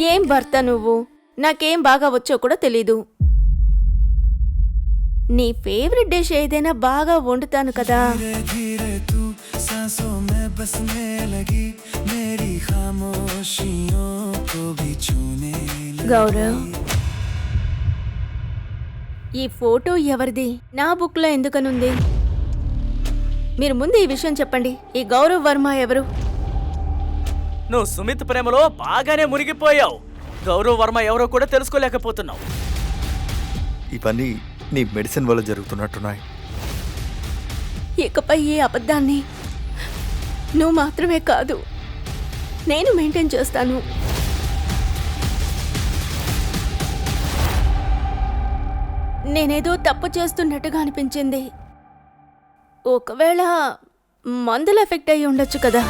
ఏం భర్త నువ్వు? నాకేం బాగా వచ్చో కూడా తెలీదు. నీ ఫేవరెట్ డిష్ ఏదైనా బాగా వండుతాను కదా. గౌరవ్, ఈ ఫోటో ఎవరిది? నా బుక్లో ఎందుకనుంది? మీరు ముందు ఈ విషయం చెప్పండి. ఈ గౌరవ్ వర్మ ఎవరు? నువ్వు సుమిత్ ప్రేమలో బాగానే మునిగిపోయావు. గౌరవ్ వర్మ ఎవరో కూడా తెలుసుకోలేకపోతున్నావు. ఇవన్నీ నీ మెడిసిన్ వల్ల జరుగుతున్నట్టున్నాయి. ఇకపై ఈ అబద్ధాన్ని నువ్వు మాత్రమే కాదు, నేను మెయింటైన్ చేస్తాను. నేనేదో తప్పు చేస్తున్నట్టుగా అనిపించింది. ఒకవేళ మందులు ఎఫెక్ట్ అయ్యి ఉండొచ్చు కదా.